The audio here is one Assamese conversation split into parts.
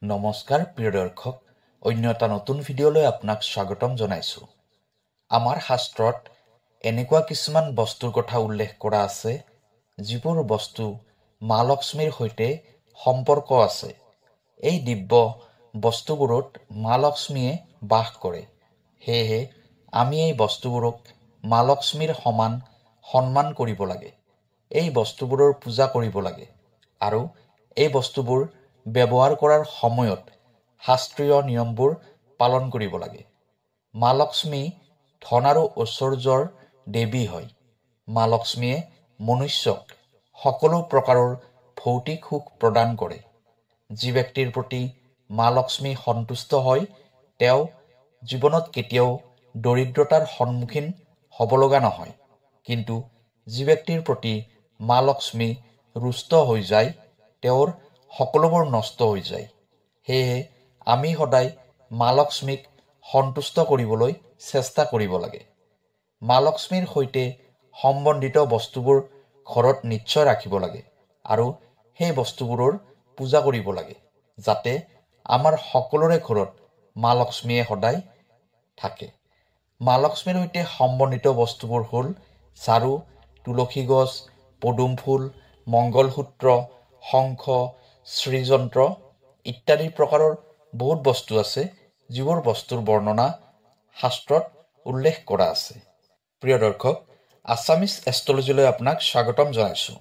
নমস্কাৰ প্ৰিয় দৰ্শক, অন্য এটা নতুন ভিডিঅ'লৈ আপোনাক স্বাগতম জনাইছোঁ। আমাৰ শাস্ত্ৰত এনেকুৱা কিছুমান বস্তুৰ কথা উল্লেখ কৰা আছে, যিবোৰ বস্তু মা লক্ষ্মীৰ সৈতে সম্পৰ্ক আছে। এই দিব্য বস্তুবোৰত মা লক্ষ্মীয়ে বাস কৰে। সেয়েহে আমি এই বস্তুবোৰক মা লক্ষ্মীৰ সমান সন্মান কৰিব লাগে। এই বস্তুবোৰৰ পূজা কৰিব লাগে আৰু এই বস্তুবোৰ ব্যৱহাৰ কৰাৰ সময়ত শাস্ত্ৰীয় নিয়মবোৰ পালন কৰিব লাগে। মা লক্ষ্মী ধন আৰু ঐশ্বৰ্যৰ দেৱী হয়। মা লক্ষ্মীয়ে মনুষ্যক সকলো প্ৰকাৰৰ ভৌতিক সুখ প্ৰদান কৰে। যি ব্যক্তিৰ প্ৰতি মা লক্ষ্মী সন্তুষ্ট হয়, তেওঁ জীৱনত কেতিয়াও দৰিদ্ৰতাৰ সন্মুখীন হ'ব লগা নহয়। কিন্তু যি ব্যক্তিৰ প্ৰতি মা লক্ষ্মী ৰুষ্ট হৈ যায়, তেওঁৰ সকলোবোৰ নষ্ট হৈ যায়। সেয়েহে আমি সদায় মা লক্ষ্মীক সন্তুষ্ট কৰিবলৈ চেষ্টা কৰিব লাগে। মা লক্ষ্মীৰ সৈতে সম্বন্ধিত বস্তুবোৰ ঘৰত নিশ্চয় ৰাখিব লাগে আৰু সেই বস্তুবোৰৰ পূজা কৰিব লাগে, যাতে আমাৰ সকলোৰে ঘৰত মা লক্ষ্মীয়ে সদায় থাকে। মা লক্ষ্মীৰ সৈতে সম্বন্ধিত বস্তুবোৰ হ'ল ঝাৰু, তুলসী গছ, পদুম ফুল, মংগলসূত্ৰ, শংখ, শ্ৰীযন্ত্ৰ ইত্যাদি প্ৰকাৰৰ বহুত বস্তু আছে, যিবোৰ বস্তুৰ বৰ্ণনা শাস্ত্ৰত উল্লেখ কৰা আছে। প্ৰিয় দৰ্শক, আছামিজ এষ্ট্ৰলজিলৈ আপোনাক স্বাগতম জনাইছোঁ।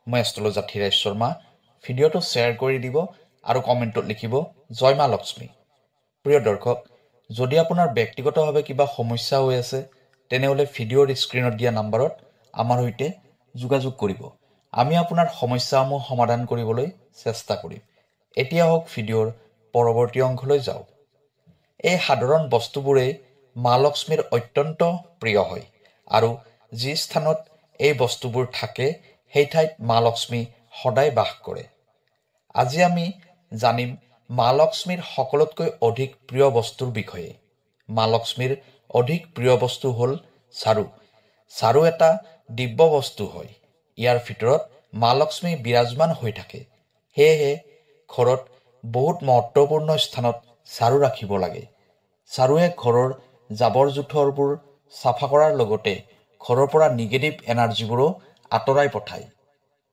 মই এষ্ট্ৰলজাৰ ধীৰাজ শৰ্মা। ভিডিঅ'টো শ্বেয়াৰ কৰি দিব আৰু কমেণ্টত লিখিব জয় মা লক্ষ্মী। প্ৰিয় দৰ্শক, যদি আপোনাৰ ব্যক্তিগতভাৱে কিবা সমস্যা হৈ আছে, তেনেহ'লে ভিডিঅ'ৰ স্ক্ৰীণত দিয়া নাম্বাৰত আমাৰ সৈতে যোগাযোগ কৰিব। আমি আপোনাৰ সমস্যাসমূহ সমাধান কৰিবলৈ চেষ্টা কৰিম। এতিয়া হওক ভিডিঅ'ৰ পৰৱৰ্তী অংশলৈ যাওঁ। এই সাধাৰণ বস্তুবোৰেই মা লক্ষ্মীৰ অত্যন্ত প্ৰিয় হয় আৰু যি স্থানত এই বস্তুবোৰ থাকে, সেই ঠাইত মা লক্ষ্মী সদায় বাস কৰে। আজি আমি জানিম মা লক্ষ্মীৰ সকলোতকৈ অধিক প্ৰিয় বস্তুৰ বিষয়ে। মা লক্ষ্মীৰ অধিক প্ৰিয় বস্তু হ'ল ঝাৰু। ঝাৰু এটা দিব্য বস্তু হয়। ইয়াৰ ভিতৰত মা লক্ষ্মী বিৰাজমান হৈ থাকে। সেয়েহে ঘৰত বহুত মহত্বপূৰ্ণ স্থানত ঝাৰু ৰাখিব লাগে। ঝাৰুৱে ঘৰৰ জাবৰ জোঁথৰবোৰ চাফা কৰাৰ লগতে ঘৰৰ পৰা নিগেটিভ এনাৰ্জিবোৰো আঁতৰাই পঠায়।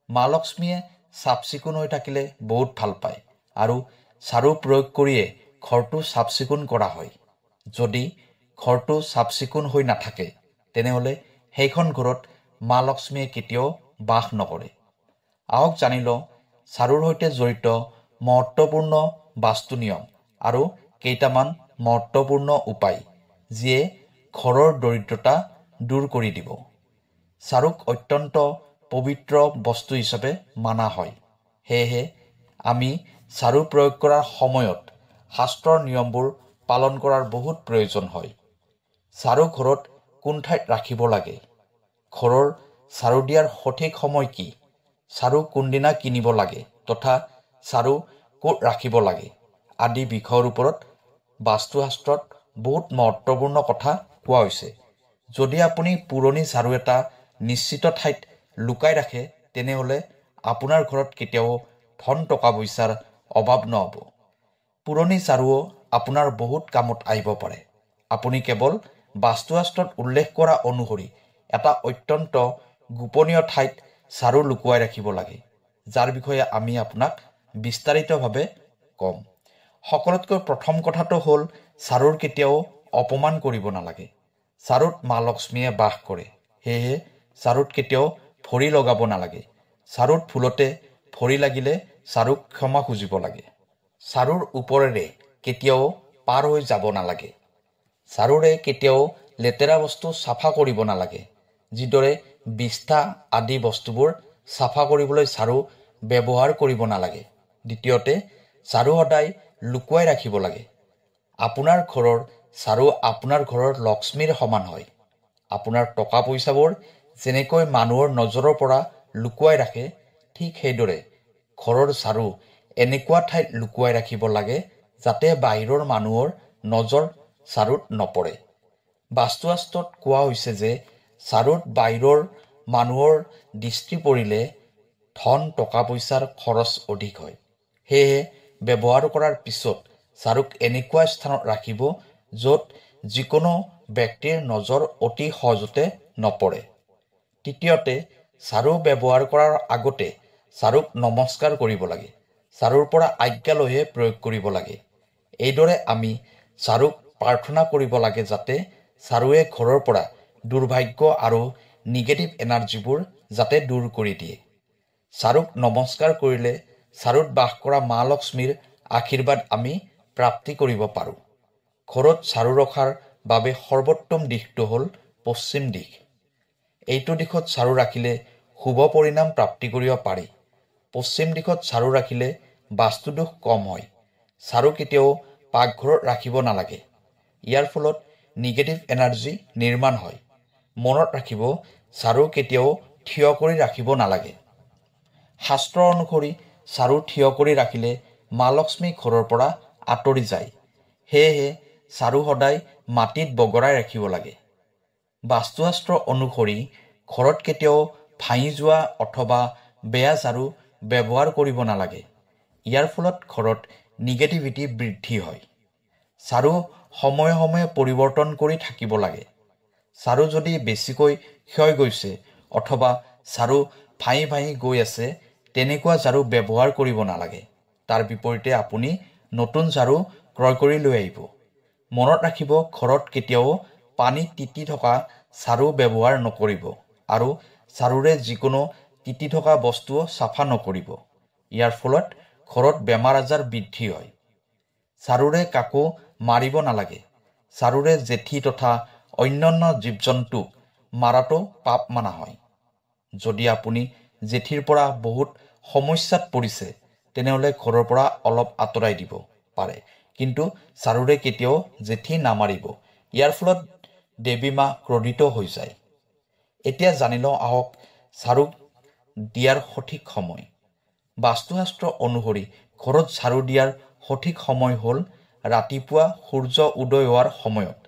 মা লক্ষ্মীয়ে চাফ চিকুণ হৈ থাকিলে বহুত ভাল পায় আৰু ঝাৰু প্ৰয়োগ কৰিয়ে ঘৰটো চাফ চিকুণ কৰা হয়। যদি ঘৰটো চাফ চিকুণ হৈ নাথাকে, তেনেহ'লে সেইখন ঘৰত মা লক্ষ্মীয়ে কেতিয়াও বাস নকৰে। আহক জানি লওঁ ঝাৰুৰ সৈতে জড়িত মহত্বপূৰ্ণ বাস্তু নিয়ম আৰু কেইটামান মহত্বপূৰ্ণ উপায়, যিয়ে ঘৰৰ দৰিদ্ৰতা দূৰ কৰি দিব। ঝাৰুক অত্যন্ত পবিত্ৰ বস্তু হিচাপে মানা হয়। সেয়েহে আমি ঝাৰু প্ৰয়োগ কৰাৰ সময়ত শাস্ত্ৰৰ নিয়মবোৰ পালন কৰাৰ বহুত প্ৰয়োজন হয়। ঝাৰু ঘৰত কোন ঠাইত ৰাখিব লাগে, ঘৰৰ ঝাৰু দিয়াৰ সঠিক সময় কি, ঝাৰু কোনদিনা কিনিব লাগে তথা ঝাৰু ক'ত ৰাখিব লাগে আদি বিষয়ৰ ওপৰত বাস্তুশাস্ত্ৰত বহুত মহত্বপূৰ্ণ কথা কোৱা হৈছে। যদি আপুনি পুৰণি ঝাৰু এটা নিশ্চিত ঠাইত লুকাই ৰাখে, তেনেহ'লে আপোনাৰ ঘৰত কেতিয়াও ধন টকা পইচাৰ অভাৱ নহ'ব। পুৰণি ঝাৰুও আপোনাৰ বহুত কামত আহিব পাৰে। আপুনি কেৱল বাস্তুশাস্ত্ৰত উল্লেখ কৰা অনুসৰি এটা অত্যন্ত গোপনীয় ঠাইত ঝাৰু লুকুৱাই ৰাখিব লাগে, যাৰ বিষয়ে আমি আপোনাক বিস্তাৰিতভাৱে ক'ম। সকলোতকৈ প্ৰথম কথাটো হ'ল ঝাৰুৰ কেতিয়াও অপমান কৰিব নালাগে। ঝাৰুত মা লক্ষ্মীয়ে বাস কৰে। সেয়েহে ঝাৰুত কেতিয়াও ভৰি লগাব নালাগে। ঝাৰুত ভুলতে ভৰি লাগিলে ঝাৰুক ক্ষমা খুজিব লাগে। ঝাৰুৰ ওপৰেৰে কেতিয়াও পাৰ হৈ যাব নালাগে। ঝাৰুৰে কেতিয়াও লেতেৰা বস্তু চাফা কৰিব নালাগে। যিদৰে বিষ্ঠা আদি বস্তুবোৰ চাফা কৰিবলৈ ঝাৰু ব্যৱহাৰ কৰিব নালাগে। দ্বিতীয়তে, ঝাৰু সদায় লুকুৱাই ৰাখিব লাগে। আপোনাৰ ঘৰৰ ঝাৰু আপোনাৰ ঘৰৰ লক্ষ্মীৰ সমান হয়। আপোনাৰ টকা পইচাবোৰ যেনেকৈ মানুহৰ নজৰৰ পৰা লুকুৱাই ৰাখে, ঠিক সেইদৰে ঘৰৰ ঝাৰু এনেকুৱা ঠাইত লুকুৱাই ৰাখিব লাগে যাতে বাহিৰৰ মানুহৰ নজৰ ঝাৰুত নপৰে। বাস্তুশাস্ত্ৰত কোৱা হৈছে যে ঝাৰুত বাহিৰৰ মানুহৰ দৃষ্টি পৰিলে ধন টকা পইচাৰ খৰচ অধিক হয়। সেয়েহে ব্যৱহাৰ কৰাৰ পিছত ঝাৰুক এনেকুৱা স্থানত ৰাখিব য'ত যিকোনো ব্যক্তিৰ নজৰ অতি সহজতে নপৰে। তৃতীয়তে, ঝাৰু ব্যৱহাৰ কৰাৰ আগতে ঝাৰুক নমস্কাৰ কৰিব লাগে। ঝাৰুৰ পৰা আজ্ঞা লৈহে প্ৰয়োগ কৰিব লাগে। এইদৰে আমি ঝাৰুক প্ৰাৰ্থনা কৰিব লাগে যাতে ঝাৰুৱে ঘৰৰ পৰা দুৰ্ভাগ্য আৰু নিগেটিভ এনাৰ্জিবোৰ যাতে দূৰ কৰি দিয়ে। ঝাৰুক নমস্কাৰ কৰিলে ঝাৰুত বাস কৰা মা লক্ষ্মীৰ আশীৰ্বাদ আমি প্ৰাপ্তি কৰিব পাৰোঁ। ঘৰত ঝাৰু ৰখাৰ বাবে সৰ্বোত্তম দিশটো হ'ল পশ্চিম দিশ। এইটো দিশত ঝাৰু ৰাখিলে শুভ পৰিণাম প্ৰাপ্তি কৰিব পাৰি। পশ্চিম দিশত ঝাৰু ৰাখিলে বাস্তুদোষ কম হয়। ঝাৰু কেতিয়াও পাকঘৰত ৰাখিব নালাগে। ইয়াৰ ফলত নিগেটিভ এনাৰ্জি নিৰ্মাণ হয়। মনত ৰাখিব, ঝাৰু কেতিয়াও থিয় কৰি ৰাখিব নালাগে। শাস্ত্ৰ অনুসৰি ঝাৰু থিয় কৰি ৰাখিলে মা লক্ষ্মী ঘৰৰ পৰা আঁতৰি যায়। সেয়েহে ঝাৰু সদায় মাটিত বগৰাই ৰাখিব লাগে। বাস্তুশাস্ত্ৰ অনুসৰি ঘৰত কেতিয়াও ভাঙি যোৱা অথবা বেয়া ঝাৰু ব্যৱহাৰ কৰিব নালাগে। ইয়াৰ ফলত ঘৰত নিগেটিভিটি বৃদ্ধি হয়। ঝাৰু সময়ে সময়ে পৰিৱৰ্তন কৰি থাকিব লাগে। ঝাৰু যদি বেছিকৈ ক্ষয় গৈছে অথবা ঝাৰু ভাঙি ভাঙি গৈ আছে, তেনেকুৱা ঝাৰু ব্যৱহাৰ কৰিব নালাগে। তাৰ বিপৰীতে আপুনি নতুন ঝাৰু ক্ৰয় কৰি লৈ আহিব। মনত ৰাখিব, ঘৰত কেতিয়াও পানীত তিতি থকা ঝাৰু ব্যৱহাৰ নকৰিব আৰু ঝাৰুৰে যিকোনো তিতি থকা বস্তু চাফা নকৰিব। ইয়াৰ ফলত ঘৰত বেমাৰ আজাৰ বৃদ্ধি হয়। ঝাৰুৰে কাকো মাৰিব নালাগে। ঝাৰুৰে জেঠী তথা অন্যান্য জীৱ জন্তুক মাৰাটো পাপ মানা হয়। যদি আপুনি জেঠীৰ পৰা বহুত সমস্যাত পৰিছে, তেনেহ'লে ঘৰৰ পৰা অলপ আঁতৰাই দিব পাৰে, কিন্তু ঝাৰুৰে কেতিয়াও জেঠী নামাৰিব। ইয়াৰ ফলত দেৱী মা ক্ৰোধিত হৈ যায়। এতিয়া জানি লওঁ আহক ঝাৰু দিয়াৰ সঠিক সময়। বাস্তুশাস্ত্ৰ অনুসৰি ঘৰত ঝাৰু দিয়াৰ সঠিক সময় হ'ল ৰাতিপুৱা সূৰ্য উদয় হোৱাৰ সময়ত।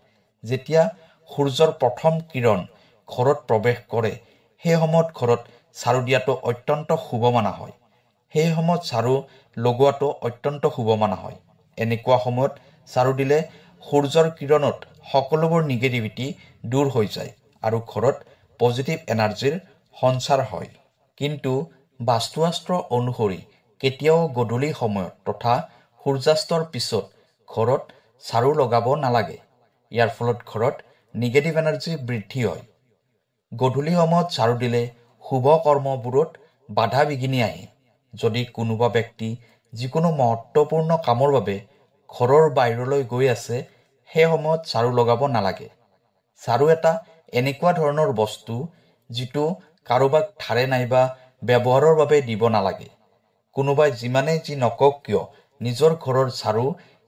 যেতিয়া সূৰ্যৰ প্ৰথম কিৰণ ঘৰত প্ৰৱেশ কৰে, সেই সময়ত ঘৰত ঝাৰু দিয়াটো অত্যন্ত শুভ মানা হয়। সেই সময়ত ঝাৰু লগোৱাটো অত্যন্ত শুভ মানা হয়। এনেকুৱা সময়ত ঝাৰু দিলে সূৰ্যৰ কিৰণত সকলোবোৰ নিগেটিভিটি দূৰ হৈ যায় আৰু ঘৰত পজিটিভ এনাৰ্জিৰ সঞ্চাৰ হয়। কিন্তু বাস্তুশাস্ত্ৰ অনুসৰি কেতিয়াও গধূলি সময়ত তথা সূৰ্যাস্তৰ পিছত ঘৰত ঝাৰু লগাব নালাগে। ইয়াৰ ফলত ঘৰত নিগেটিভ এনাৰ্জি বৃদ্ধি হয়। গধূলি সময়ত ঝাৰু দিলে শুভ কৰ্মবোৰত বাধা বিঘিনি আহে। যদি কোনোবা ব্যক্তি যিকোনো মহত্বপূৰ্ণ কামৰ বাবে ঘৰৰ বাহিৰলৈ গৈ আছে, সেই সময়ত ঝাৰু লগাব নালাগে। ঝাৰু এটা এনেকুৱা ধৰণৰ বস্তু যিটো কাৰোবাক ধাৰে নাইবা ব্যৱহাৰৰ বাবে দিব নালাগে। কোনোবাই যিমানেই যি নকওক কিয় নিজৰ ঘৰৰ ঝাৰু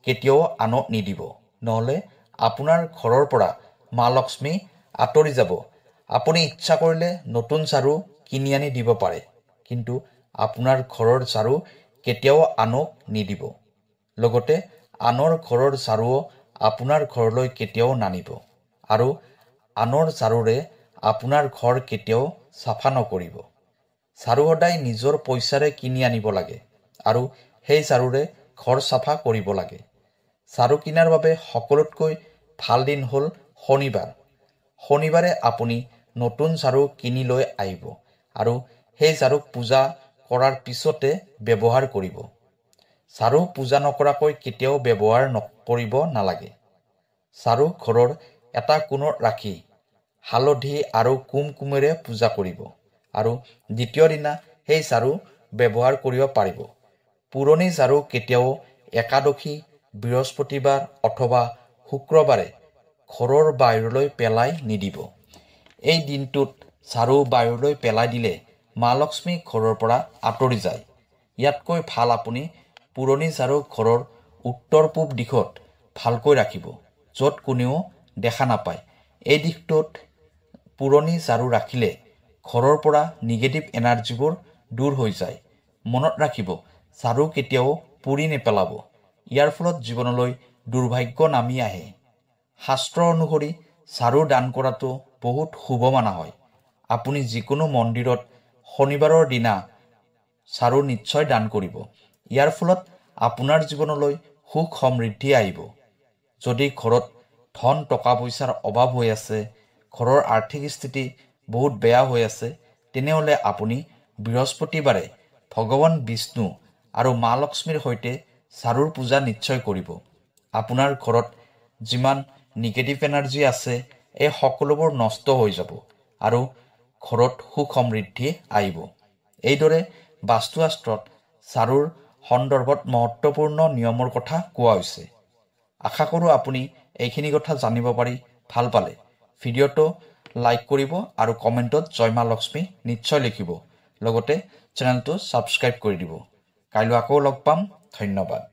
কেতিয়াও আনক নিদিব, নহ'লে আপোনাৰ ঘৰৰ পৰা মা লক্ষ্মী আঁতৰি যাব। আপুনি ইচ্ছা কৰিলে নতুন ঝাৰু কিনি আনি দিব পাৰে, কিন্তু আপোনাৰ ঘৰৰ ঝাৰু কেতিয়াও আনক নিদিব। লগতে আনৰ ঘৰৰ ঝাৰুও আপোনাৰ ঘৰলৈ কেতিয়াও নানিব আৰু আনৰ ঝাৰুৰে আপোনাৰ ঘৰ কেতিয়াও চাফা নকৰিব। ঝাৰু সদায় নিজৰ পইচাৰে কিনি আনিব লাগে আৰু সেই ঝাৰুৰে ঘৰ চাফা কৰিব লাগে। ঝাৰু কিনাৰ বাবে সকলোতকৈ ভাল দিন হ'ল শনিবাৰ। শনিবাৰে আপুনি নতুন ঝাৰু কিনি লৈ আহিব আৰু সেই ঝাৰুক পূজা কৰাৰ পিছতে ব্যৱহাৰ কৰিব। ঝাৰু পূজা নকৰাকৈ কেতিয়াও ব্যৱহাৰ কৰিব নালাগে। ঝাৰু ঘৰৰ এটা কোণত ৰাখি হালধি আৰু কুমকুমেৰে পূজা কৰিব আৰু দ্বিতীয় দিনা সেই ঝাৰু ব্যৱহাৰ কৰিব পাৰিব। পুৰণি ঝাৰু কেতিয়াও একাদশী, বৃহস্পতিবাৰ অথবা শুক্ৰবাৰে ঘৰৰ বাহিৰলৈ পেলাই নিদিব। এই দিনটোত ঝাৰু বাহিৰলৈ পেলাই দিলে মা লক্ষ্মী ঘৰৰ পৰা আঁতৰি যায়। ইয়াতকৈ ভাল আপুনি পুৰণি ঝাৰু ঘৰৰ উত্তৰ পূব দিশত ভালকৈ ৰাখিব, য'ত কোনেও দেখা নাপায়। এই দিশটোত পুৰণি ঝাৰু ৰাখিলে ঘৰৰ পৰা নিগেটিভ এনাৰ্জিবোৰ দূৰ হৈ যায়। মনত ৰাখিব, ঝাৰু কেতিয়াও পুৰি নেপেলাব। ইয়াৰ ফলত জীৱনলৈ দুৰ্ভাগ্য নামি আহে। শাস্ত্ৰ অনুসৰি ঝাৰু দান কৰাটো বহুত শুভ মানা হয়। আপুনি যিকোনো মন্দিৰত শনিবাৰৰ দিনা ঝাৰু নিশ্চয় দান কৰিব। ইয়াৰ ফলত আপোনাৰ জীৱনলৈ সুখ সমৃদ্ধি আহিব। যদি ঘৰত ধন টকা পইচাৰ অভাৱ হৈ আছে, ঘৰৰ আৰ্থিক স্থিতি বহুত বেয়া হৈ আছে, তেনেহ'লে আপুনি বৃহস্পতিবাৰে ভগৱান বিষ্ণু আৰু মা লক্ষ্মীৰ সৈতে ঝাৰুৰ পূজা নিশ্চয় কৰিব। আপোনাৰ ঘৰত যিমান নিগেটিভ এনাৰ্জি আছে এই সকলোবোৰ নষ্ট হৈ যাব আৰু ঘৰত সুখ সমৃদ্ধি আহিব। এইদৰে বাস্তুশাস্ত্ৰত ঝাৰুৰ সন্দৰ্ভত মহত্বপূৰ্ণ নিয়মৰ কথা কোৱা হৈছে। আশা কৰোঁ আপুনি এইখিনি কথা জানিব পাৰি ভাল পালে। ভিডিঅ'টো লাইক কৰিব আৰু কমেণ্টত জয় মা লক্ষ্মী নিশ্চয় লিখিব। লগতে চেনেলটো ছাবস্ক্ৰাইব কৰি দিব। কাইলৈ আকৌ লগ পাম। ধন্যবাদ।